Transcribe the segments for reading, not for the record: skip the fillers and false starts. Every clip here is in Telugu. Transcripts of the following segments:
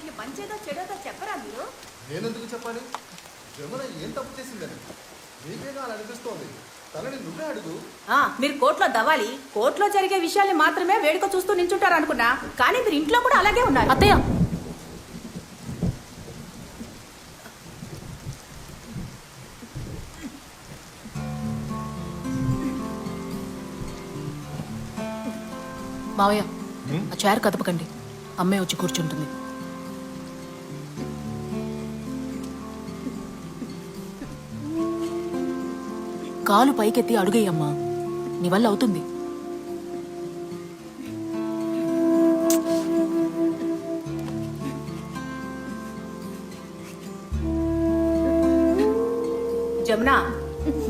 వీడిని మంచేదో చెడోదో చెప్పరా మీరు? నేనెందుకు చెప్పాలి? జమున ఏం తప్పు చేసిందని నీకేగా అలా అనిపిస్తోంది. తనని నువ్వే అడుగు. మీరు కోర్టులో దవాలి, కోర్టులో జరిగే విషయాల్ని మాత్రమే వేడుక చూస్తూ నించుంటారు అనుకున్నా, కానీ మీరు ఇంట్లో కూడా అలాగే ఉన్నారు. అత్తయ్య, మావయ్య ఆ చైర్ కదపకండి, అమ్మే వచ్చి కూర్చుంటుంది. కాలు పైకెత్తి అడుగేయమ్మా, నీ వల్ల అవుతుంది. జమున,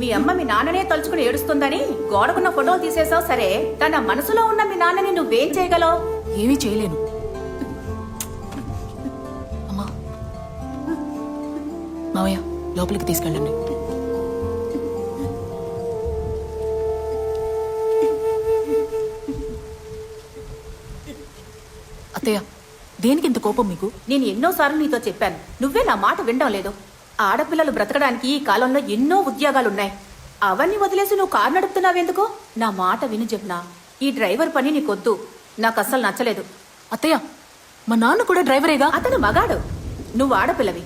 మీ అమ్మ మీ నాన్ననే తలుచుకుని ఏడుస్తుందని గోడకున్న ఫోటోలు తీసేసావు సరే, తన మనసులో ఉన్న మీ నాన్నని నువ్వేం చేయగలవు? ఏమీ చేయలేను. అమ్మా, మావయ్య లోపలికి తీసుకెళ్ళండి. అత్తయ్య, దేనికి ఇంత కోపం మీకు? నేను ఎన్నోసార్లు నీతో చెప్పాను, నువ్వే నా మాట వినడం లేదు. ఆడపిల్లలు బ్రతకడానికి ఈ కాలంలో ఎన్నో ఉద్యోగాలున్నాయి. అవన్నీ వదిలేసి నువ్వు కారు నడుపుతున్నావెందుకు? నా మాట విను జమున, ఈ డ్రైవర్ పని నీకొద్దు, నాకు అస్సలు నచ్చలేదు. అత్తయ్య, మా నాన్న కూడా డ్రైవరేగా. అతను మగాడు, నువ్వు ఆడపిల్లవి.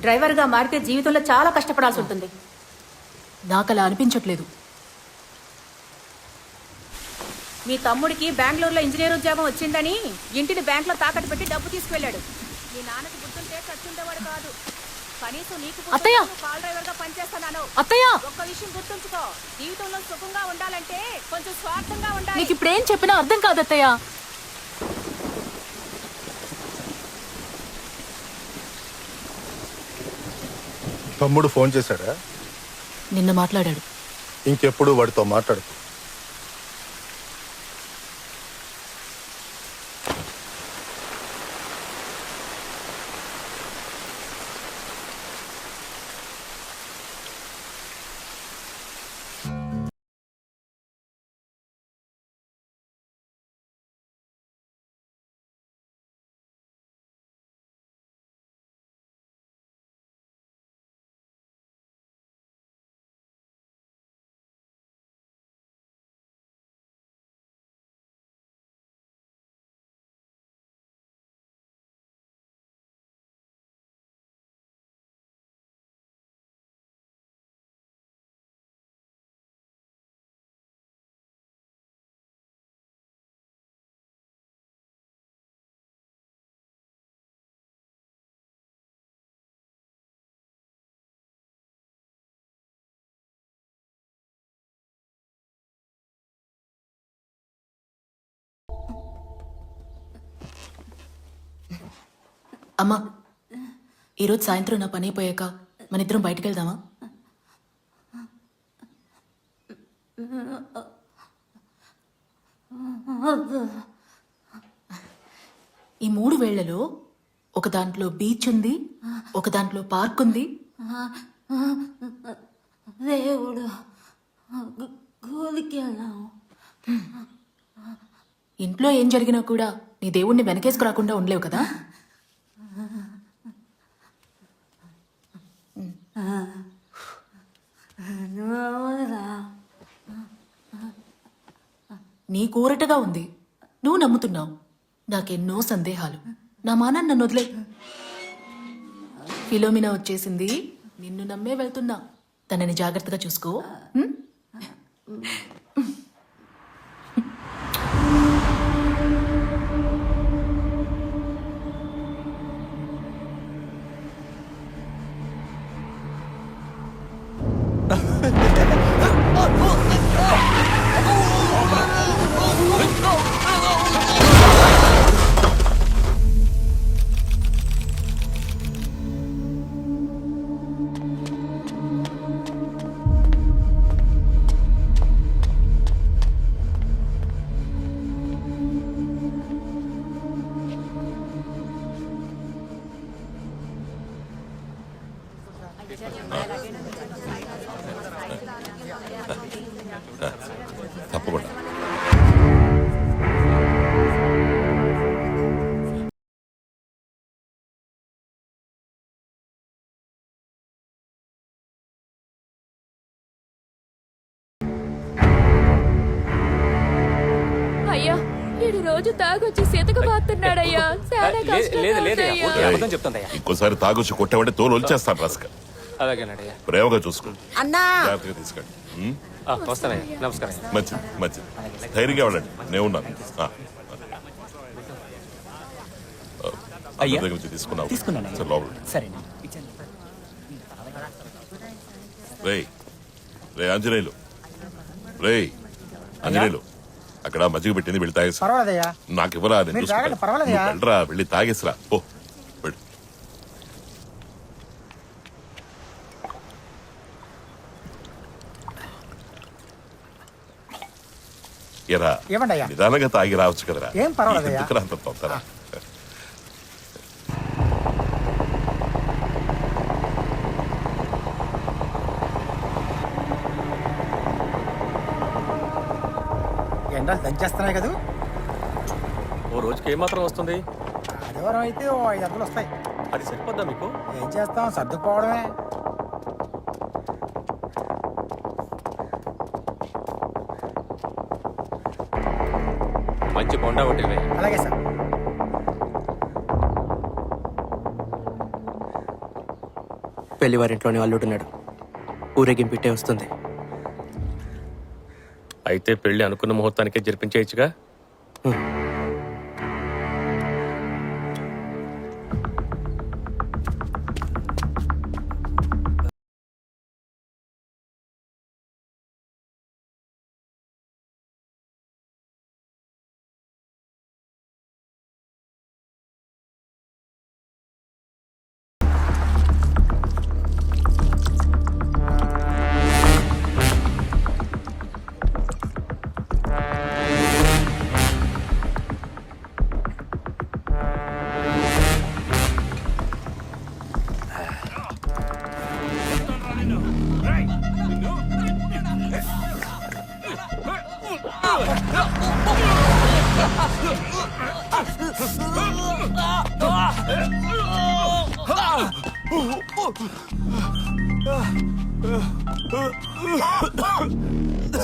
డ్రైవర్గా మారితే జీవితంలో చాలా కష్టపడాల్సి ఉంటుంది. నాకు అలా అనిపించట్లేదు. మీ తమ్ముడికి బెంగళూరులో ఇంజనీర్ ఉద్యోగం వచ్చిందని ఇంటిని బ్యాంకులో తాకట్టు పెట్టి డబ్బు తీసుకువెళ్ళాడు. మీ నాన్నకి గుర్తుంటే చచ్చుండేవాడు కాదు. కనీసం నీకు అత్తయ్య, కాల్ డ్రైవర్ గా పనిచేస్తున్నాను. అత్తయ్య, ఒక్క విషయం గుర్తుంచుకో, జీవితంలో సుఖంగా ఉండాలంటే కొంచెం స్వార్థంగా ఉండాలి. నీకు ఇప్పుడేం చెప్పినా అర్థం కాదు అత్తయ్య. తమ్ముడు ఫోన్ చేశాడా? నిన్న మాట్లాడాడు. ఇంకెప్పుడు వాడితో మాట్లాడు. అమ్మా, ఈరోజు సాయంత్రం నా పని అయిపోయాక మన ఇద్దరం బయటికి వెళ్దామా? ఈ 3 వేళ్లలో ఒక దాంట్లో బీచ్ ఉంది, ఒక దాంట్లో పార్క్ ఉంది. దేవుడు కూలికి వెళ్ళాము. ఇంట్లో ఏం జరిగినా కూడా నీ దేవుణ్ణి వెనకేసుకు రాకుండా ఉండలేవు కదా. నీ కూరటగా ఉంది, నువ్వు నమ్ముతున్నావు. నాకెన్నో సందేహాలు. నా మానాన్ని నన్ను వదిలే. ఫిలోమినా వచ్చేసింది, నిన్ను నమ్మే వెళ్తున్నా. తనని జాగ్రత్తగా చూసుకో. తప్పకుండా. వీడు రోజు తాగొచ్చి సీతకు బాతున్నాడయ్యా. చాలా కష్టంగా చెప్తుందయ్యా. ఇంకోసారి తాగొచ్చి కొట్టామంటే తోలు వచ్చేస్తాను రాసుక. అలాగేనయ్యా. ప్రేమగా చూసుకో, అన్నా జాగ్రత్తగా తీసుకెళ్ళి. వస్తానయ్యా. నమస్కారం. మంచిది ధైర్యంగా వెళ్ళండి, నేను ఉన్నాను. అయ్యా. దగ్గర నుంచి తీసుకున్నావు తీసుకున్నానయ్యా. సరే, లోపల సరేనా. రే ఆంజనేయులు, ఆంజనేయులు, అక్కడ మజ్జిగ పెట్టింది, వెళ్ళి తాగేసి. పర్వాలేదయ్యా. నాకు ఇవ్వరా, నేను మీరు చూసుకుంటాను. తాగండి, పర్వాలేదయ్యా. నువ్వు వెళ్ళరా, వెళ్ళి తాగేసిరా. ఓ వెళ్ళు. ఎరా, ఏమండయ్యా? నిదానంగా తాగి రావచ్చు కదరా. ఏం పర్వాలేదయ్యా. ఎందుకురా అంత తొందర? ఎండలు దంచేస్తున్నాయి కదా. ఓ రోజుకి ఏమాత్రం వస్తుంది? ఆదివారం అయితే ఓ 500 వస్తాయి. అది సరిపోద్దా మీకు? ఏం చేస్తాం, సర్దుకుపోవడమే. మంచి బొండా ఒకటి ఇవ్వండి. అలాగే సార్. పెళ్లివారింట్లోనే అల్లుడున్నాడు. ఊరేగింపిట్టే వస్తుంది. అయితే పెళ్లి అనుకున్న ముహూర్తానికే జరిపించేయచ్చుగా.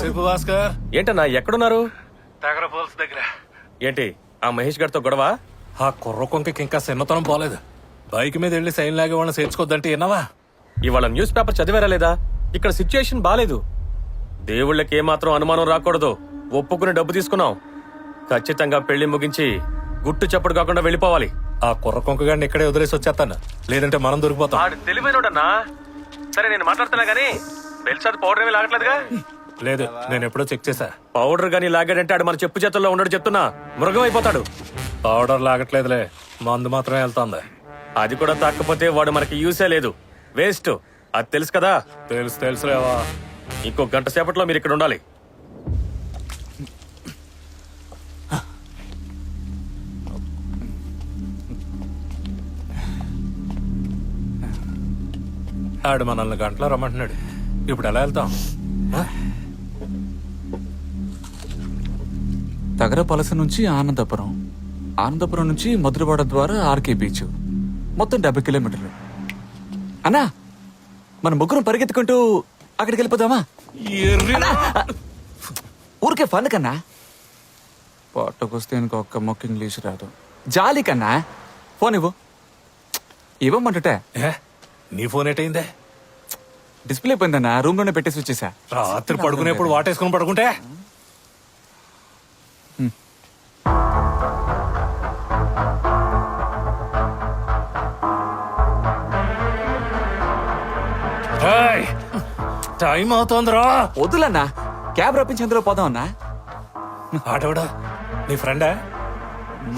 శిల్ప భాస్కర్, ఏంటన్నా ఎక్కడున్నారు? తగర పోల్స్ దగ్గర. ఏంటి ఆ మహేష్ గారితో గొడవ? ఆ కుర్ర కొంకకి ఇంకా చిన్నతనం పోలేదు. బైక్ మీద వెళ్లి సైన్ లాగే వాళ్ళని చేర్చుకోద్దంటే విన్నావా? ఇవాళ న్యూస్ పేపర్ చదివారా లేదా? ఇక్కడ సిచ్యుయేషన్ బాలేదు. దేవుళ్ళకి ఏమాత్రం అనుమానం రాకూడదు. ఒప్పుకుని డబ్బు తీసుకున్నాం. ఖచ్చితంగా పెళ్లి ముగించి గుట్టు చప్పుడు కాకుండా వెళ్ళిపోవాలి. ఆ కుర్ర కొంకగాడిని ఇక్కడే వదిలేసి వచ్చేస్తాను, లేదంటే మనం దొరికిపోతాం. ఆడు తెలివైనోడన్నా. సరే నేను మాట్లాడుతున్నా గానీ బెల్సాద్ పౌడర్ ఏమీ లాగట్లేదుగా? లేదు, నేను ఎప్పుడో చెక్ చేశా. పౌడర్ గానీ లాగాడంటే ఆడు మన చెప్పు చేతుల్లో ఉండడు. చెప్తున్నా, మృగం అయిపోతాడు. పౌడర్ లాగట్లేదులే, మందు మాత్రమే వెళ్తాంది. అది కూడా తాకపోతే వాడు మనకి యూసే లేదు, వేస్ట్. అది తెలుసు కదా? తెలుసులేవా. ఇంకో గంట సేపట్లో మీరు ఇక్కడ ఉండాలి. ఆడు మనల్ని గంటలో రమ్మంటున్నాడు. ఇప్పుడు ఎలా వెళ్తాం? తగరపలస నుంచి ఆనందపురం, ఆనందపురం నుంచి మధురవాడ ద్వారా ఆర్కే బీచ్, మొత్తం 70 కిలోమీటర్లు. అన్నా, మన ముగ్గురం పరిగెత్తుకుంటూ అక్కడికి వెళ్ళిపోదామా? ఊరికే ఫన్ కన్నా. పొట్టకొస్తే ఇంకొక మొక్క ఇంగ్లీష్ రాదు. జాలి కన్నా. ఫోన్ ఇవ్వు. ఇవ్వమంటుంటే నీ ఫోన్ ఏటైందే? డిస్ప్లే పోయిందన్నా, రూమ్ లోనే పెట్టేసి వచ్చేసా. రాత్రి పడుకునేప్పుడు వాటేసుకుని పడుకుంటే టైం అవుతోందిరా. వద్దులన్నా, క్యాబ్ రప్పించి అందులో పోదాం అన్నా. ఆటోడా నీ ఫ్రెండా?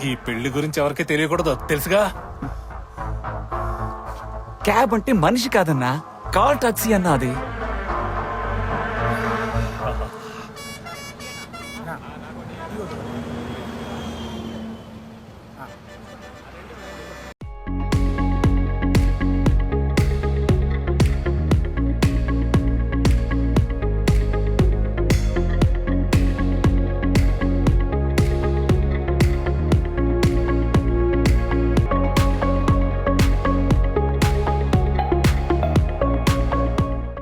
ఈ పెళ్లి గురించి ఎవరికి తెలియకూడదు, తెలుసుగా? క్యాబ్ అంటే మనిషి కాదన్నా, కాల్ టాక్సీ అన్నా అది.